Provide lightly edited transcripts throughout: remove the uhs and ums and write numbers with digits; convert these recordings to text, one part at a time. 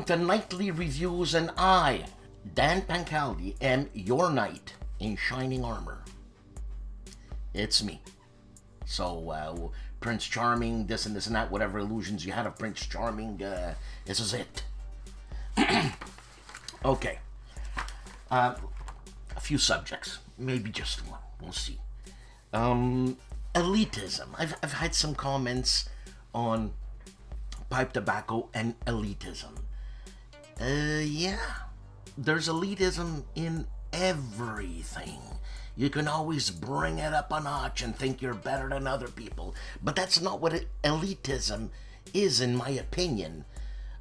welcome to Nightly Reviews, and I, Dan Pancaldi, am your knight in shining armor. It's me. So, Prince Charming, this and that, whatever illusions you had of Prince Charming, this is it. Okay. A few subjects. Maybe just one. We'll see. Elitism. I've had some comments on pipe tobacco and elitism. Yeah. There's elitism in everything. You can always bring it up a notch and think you're better than other people. But that's not what elitism is, in my opinion.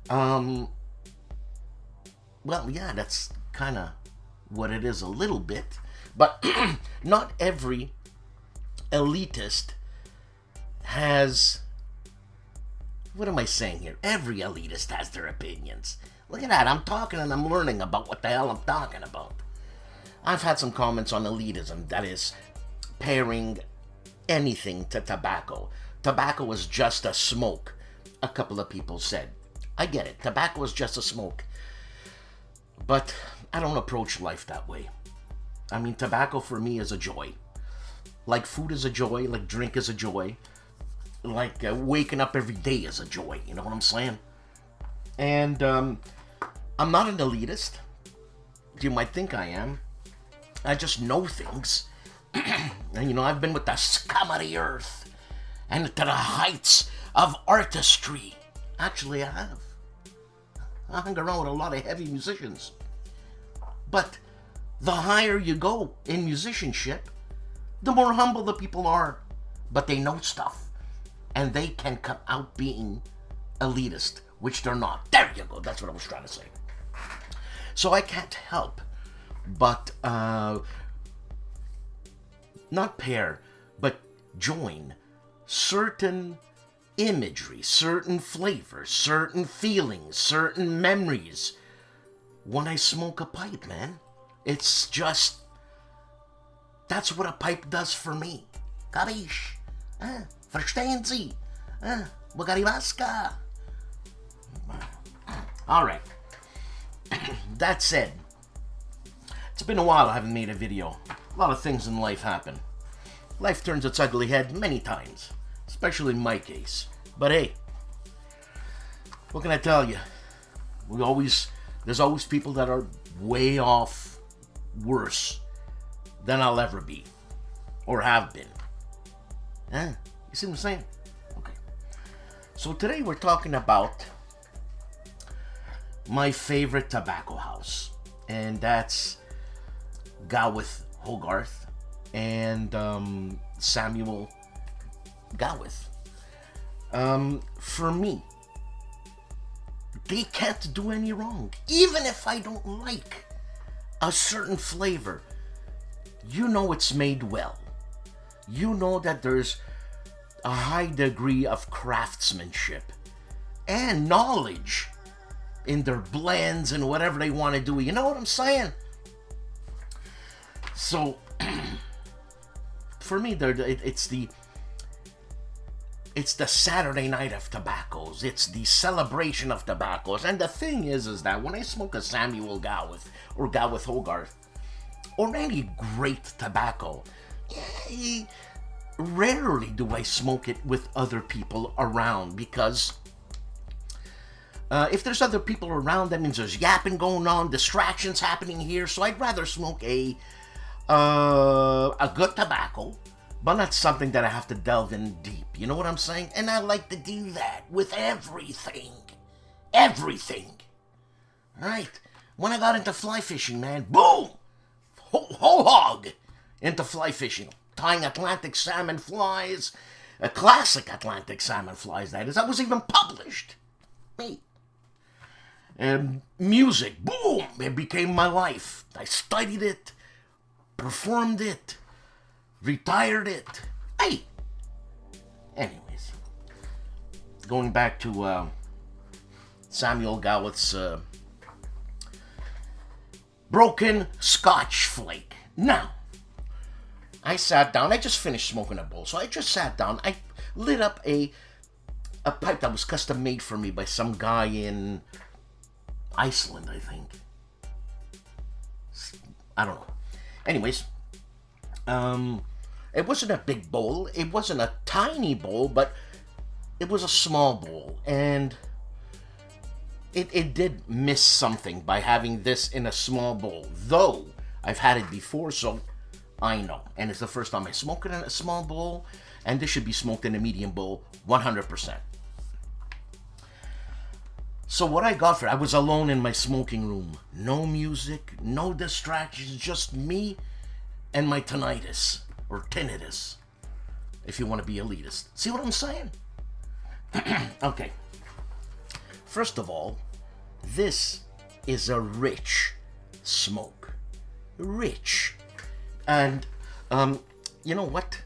Well, yeah, that's kind of what it is a little bit. But not every elitist has... What am I saying here? Every elitist has their opinions. Look at that. I'm talking and I'm learning about what the hell I'm talking about. I've had some comments on elitism, that is, pairing anything to tobacco. Tobacco is just a smoke, a couple of people said. I get it. Tobacco is just a smoke. But I don't approach life that way. I mean, tobacco for me is a joy. Like food is a joy, like drink is a joy. Like waking up every day is a joy, you know what I'm saying? And I'm not an elitist. You might think I am. I just know things. And you know, I've been with the scum of the earth and to the heights of artistry. Actually, I have. I hung around with a lot of heavy musicians. But the higher you go in musicianship, the more humble the people are. But they know stuff. And they can come out being elitist, which they're not. There you go. That's what I was trying to say. So I can't help but not pair, but join certain imagery, certain flavors, certain feelings, certain memories when I smoke a pipe, man. It's just... That's what a pipe does for me. Capiche? Verstehen Sie? Bugaribaska? Alright. That said, it's been a while I haven't made a video. A lot of things in life happen. Life turns its ugly head many times, especially in my case. But hey, what can I tell you? There's always people that are way off worse than I'll ever be, or have been. You see what I'm saying? Okay. So today we're talking about my favorite tobacco house, and that's Gawith Hoggarth and Samuel Gawith. For me, they can't do any wrong. Even if I don't like a certain flavor, you know it's made well. You know that there's a high degree of craftsmanship and knowledge in their blends and whatever they want to do. You know what I'm saying? So, for me, it's the Saturday night of tobaccos. It's the celebration of tobaccos. And the thing is that when I smoke a Samuel Gawith or Gawith Hoggarth or any great tobacco, rarely do I smoke it with other people around, because if there's other people around, that means there's yapping going on, distractions happening here. So I'd rather smoke a good tobacco, but not something that I have to delve in deep. You know what I'm saying? And I like to do that with everything. Everything. Right? When I got into fly fishing, man, boom! Whole hog into fly fishing. Tying Atlantic salmon flies. Classic Atlantic salmon flies, that is. That was even published. Me. And music, boom! It became my life. I studied it, performed it, retired it. Hey! Anyways. Going back to Samuel Gawith's broken Scotch flake. Now, I sat down. I just finished smoking a bowl, so I just sat down. I lit up a pipe that was custom made for me by some guy in Iceland, I think. I don't know. Anyways, it wasn't a big bowl. It wasn't a tiny bowl, but it was a small bowl. And it did miss something by having this in a small bowl. Though, I've had it before, so I know. And it's the first time I smoke it in a small bowl. And this should be smoked in a medium bowl, 100%. So what I got for it, I was alone in my smoking room. No music, no distractions, just me and my tinnitus, or tinnitus, if you want to be elitist. See what I'm saying? Okay. First of all, this is a rich smoke. Rich. And, you know what?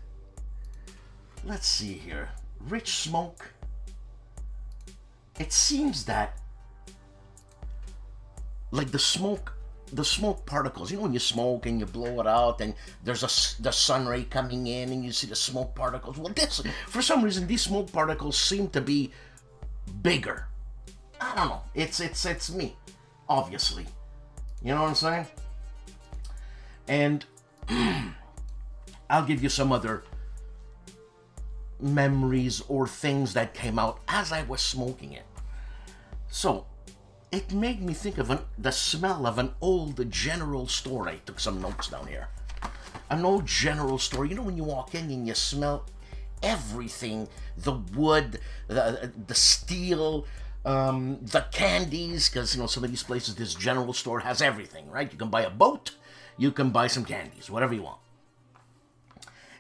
Let's see here. Rich smoke. It seems that, like the smoke particles, you know when you smoke and you blow it out and there's the sun ray coming in and you see the smoke particles? Well, for some reason, these smoke particles seem to be bigger. I don't know. It's me, obviously. You know what I'm saying? And I'll give you some other memories or things that came out as I was smoking it. So, it made me think of the smell of an old general store. I took some notes down here. An old general store. You know when you walk in and you smell everything, the wood, the steel, the candies, because you know some of these places, this general store has everything, right? You can buy a boat, you can buy some candies, whatever you want.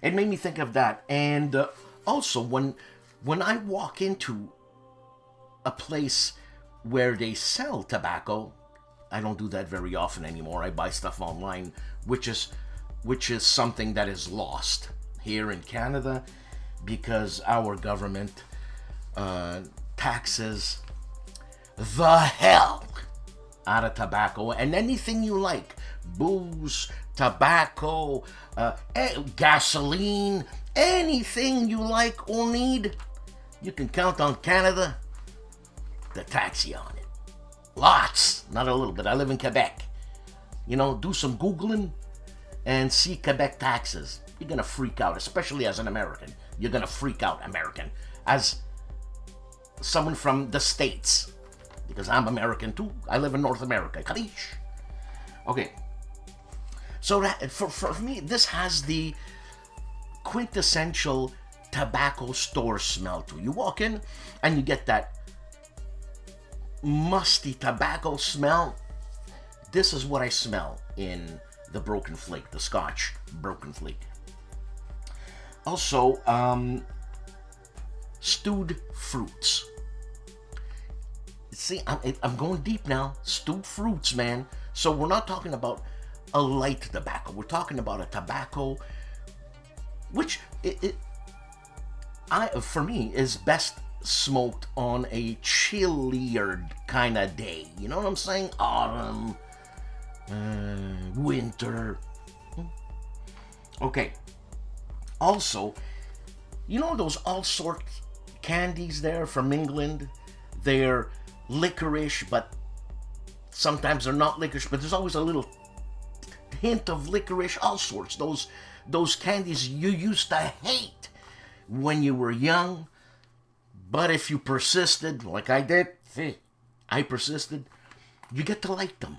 It made me think of that. And also, when I walk into a place where they sell tobacco, I don't do that very often anymore. I buy stuff online, which is something that is lost here in Canada because our government taxes the hell out of tobacco and anything you like. Booze, tobacco, gasoline, anything you like or need, you can count on Canada to tax you on it. Lots, not a little bit. I live in Quebec. You know, do some Googling and see Quebec taxes. You're gonna freak out, especially as an American. You're gonna freak out, American. As someone from the States, because I'm American too. I live in North America. Kalish. Okay. So that, for me, this has the quintessential tobacco store smell to it. You walk in and you get that musty tobacco smell. This is what I smell in the Broken Flake, the Scotch Broken Flake. Also, stewed fruits. See, I'm going deep now. Stewed fruits, man. So we're not talking about a light tobacco. We're talking about a tobacco which for me is best smoked on a chillier kind of day. You know what I'm saying? Autumn, winter. Okay. Also, you know those all sorts candies there from England? They're licorice, but sometimes they're not licorice, but there's always a little hint of licorice, all sorts. Those candies you used to hate when you were young, but if you persisted, like I did, I persisted, you get to like them.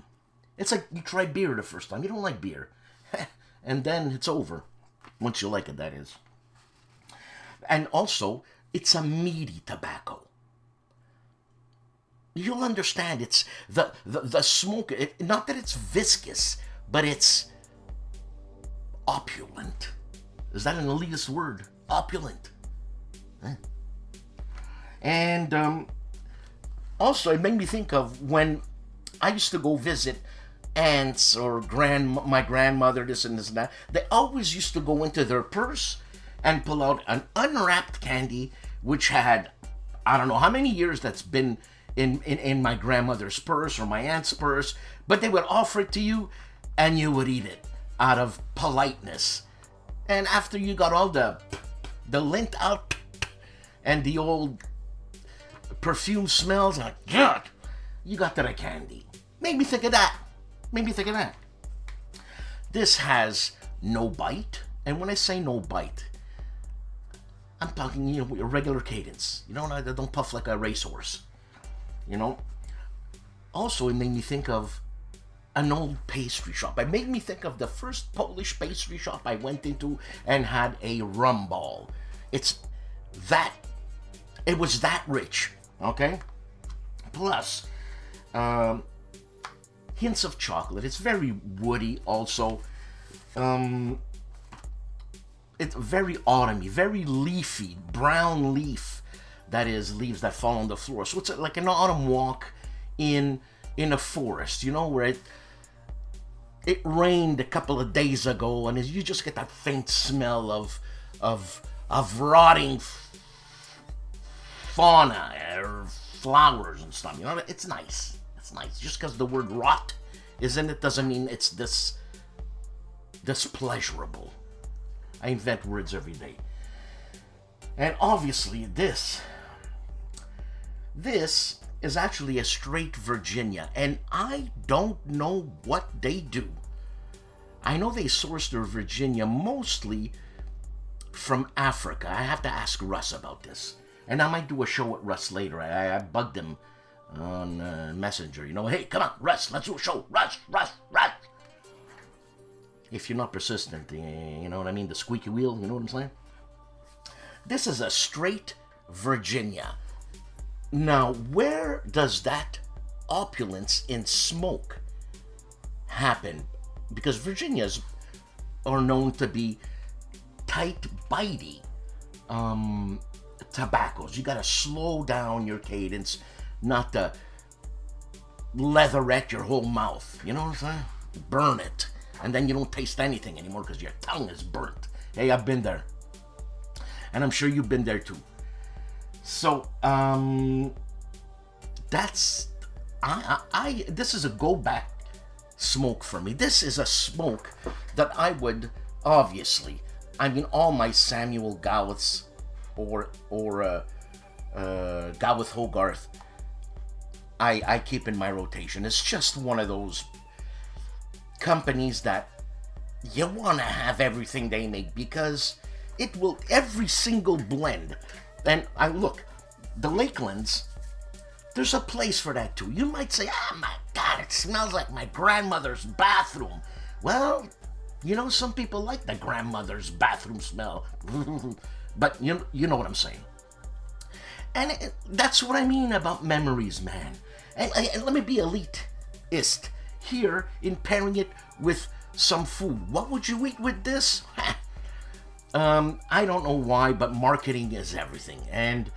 It's like you try beer the first time. You don't like beer. And then it's over. Once you like it, that is. And also, it's a meaty tobacco. You'll understand, it's the smoke, not that it's viscous, but it's opulent. Is that an elitist word? Opulent. And also, it made me think of when I used to go visit aunts or my grandmother, this and this and that. They always used to go into their purse and pull out an unwrapped candy, which had, I don't know how many years that's been in my grandmother's purse or my aunt's purse, but they would offer it to you and you would eat it out of politeness. And after you got all the lint out and the old perfume smells, like, God, you got the candy. Made me think of that. This has no bite. And when I say no bite, I'm talking, a regular cadence. I don't puff like a racehorse. Also, it made me think of an old pastry shop. It made me think of the first Polish pastry shop I went into and had a rum ball. It was that rich, okay? Plus, hints of chocolate. It's very woody also. It's very autumny, very leafy, brown leaf. That is, leaves that fall on the floor. So it's like an autumn walk in a forest, where it rained a couple of days ago, and you just get that faint smell of rotting fauna or flowers and stuff. It's nice. It's nice. Just because the word rot is in it doesn't mean it's this pleasurable. I invent words every day. And obviously this is actually a straight Virginia, and I don't know what they do. I know they source their Virginia mostly from Africa. I have to ask Russ about this. And I might do a show with Russ later. I bugged him on Messenger. Hey, come on, Russ, let's do a show. Russ. If you're not persistent, you know what I mean? The squeaky wheel, you know what I'm saying? This is a straight Virginia. Now, where does that opulence in smoke happen? Because Virginias are known to be tight, bitey tobaccos. You gotta slow down your cadence, not to leatherette your whole mouth. You know what I'm saying? Burn it. And then you don't taste anything anymore because your tongue is burnt. Hey, I've been there. And I'm sure you've been there too. So, this is a go back smoke for me. This is a smoke that I would, obviously, all my Samuel Gawiths or Gawith Hoggarth, I keep in my rotation. It's just one of those companies that you want to have everything they make because it will, every single blend. And the Lakelands, there's a place for that too. You might say, oh my God, it smells like my grandmother's bathroom. Well, some people like the grandmother's bathroom smell. But you know what I'm saying. And that's what I mean about memories, man. And let me be elitist here in pairing it with some food. What would you eat with this? I don't know why, but marketing is everything. And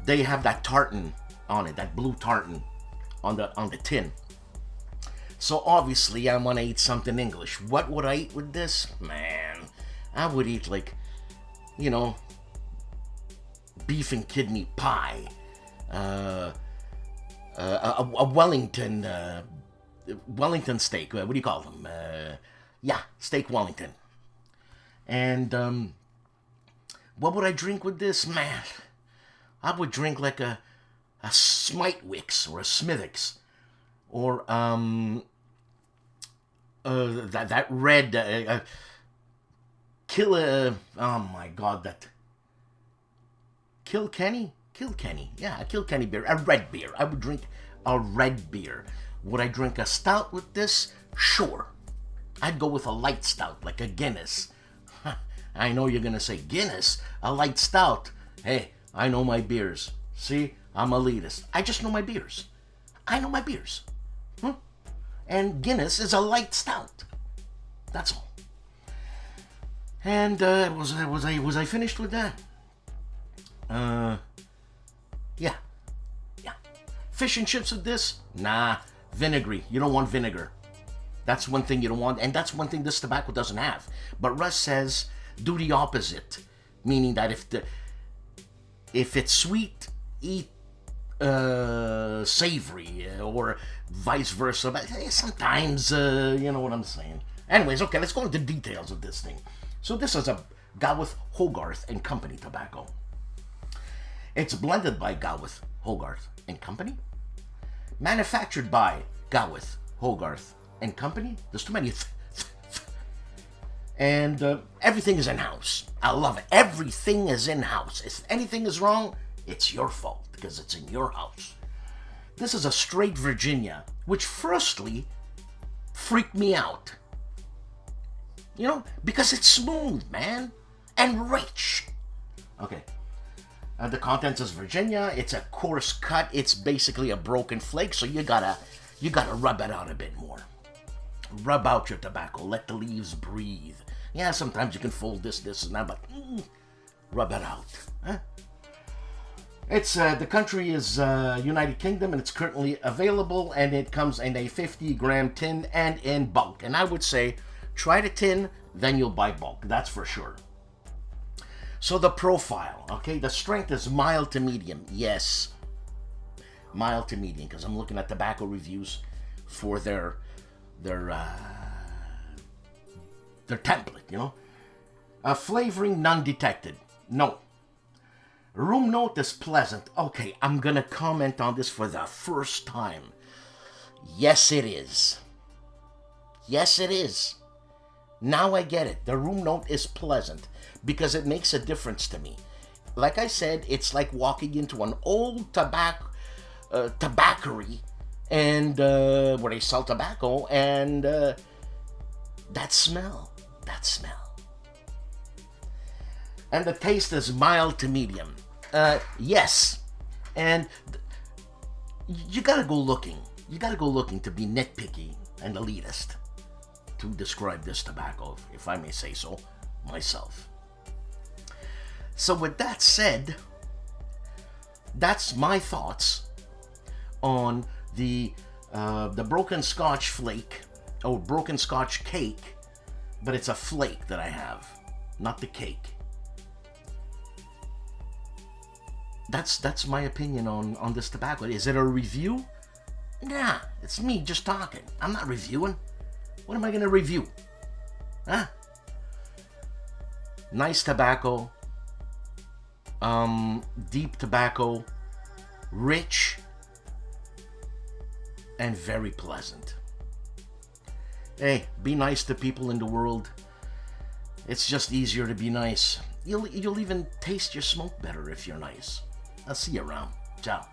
they have that tartan on it, that blue tartan on the tin. So obviously I want to eat something English. What would I eat with this? Man, I would eat beef and kidney pie, a Wellington steak. What do you call them? Steak Wellington. And what would I drink with this? Man, I would drink like a Smithwick's or a Smithwick's, or that red oh my God, that Kilkenny, yeah, a Kilkenny beer, a red beer. I would drink a red beer. Would I drink a stout with this? Sure. I'd go with a light stout, like a Guinness. I know you're gonna say, Guinness? A light stout? Hey, I know my beers. See, I'm elitist. I just know my beers. I know my beers. And Guinness is a light stout. That's all. And was I finished with that? Yeah. Fish and chips with this? Nah, vinegary. You don't want vinegar. That's one thing you don't want, and that's one thing this tobacco doesn't have. But Russ says do the opposite, meaning that if it's sweet, eat savory, or vice versa. But sometimes, you know what I'm saying. Anyways, okay, let's go into details of this thing. So this is a Gawith, Hoggarth and Company tobacco. It's blended by Gawith, Hoggarth and Company. Manufactured by Gawith, Hoggarth, and Company. There's too many. And everything is in-house. I love it. Everything is in-house. If anything is wrong, it's your fault because it's in your house. This is a straight Virginia, which firstly freaked me out. You know, because it's smooth, man, and rich. Okay. The contents is Virginia. It's a coarse cut. It's basically a broken flake, so you gotta rub it out a bit more. Rub out your tobacco. Let the leaves breathe. Yeah, sometimes you can fold this, and that, but rub it out. Huh? It's the country is United Kingdom, and it's currently available, and it comes in a 50-gram tin and in bulk. And I would say, try the tin, then you'll buy bulk. That's for sure. So the profile, okay, the strength is mild to medium. Yes, mild to medium, because I'm looking at tobacco reviews for their template, you know. Flavoring none detected. No. Room note is pleasant. Okay, I'm gonna comment on this for the first time. Yes, it is. Yes, it is. Now I get it. The room note is pleasant because it makes a difference to me. Like I said, it's like walking into an old tobaccery and where they sell tobacco, and that smell. And the taste is mild to medium. Yes, and you gotta go looking. You gotta go looking to be nitpicky and elitist to describe this tobacco, if I may say so myself. So with that said, that's my thoughts on the broken Scotch flake, or broken Scotch cake, but it's a flake that I have, not the cake. That's my opinion on this tobacco. Is it a review? Nah, it's me just talking. I'm not reviewing. What am I gonna review? Huh? Nice tobacco. Deep tobacco. Rich. And very pleasant. Hey, be nice to people in the world. It's just easier to be nice. You'll even taste your smoke better if you're nice. I'll see you around. Ciao.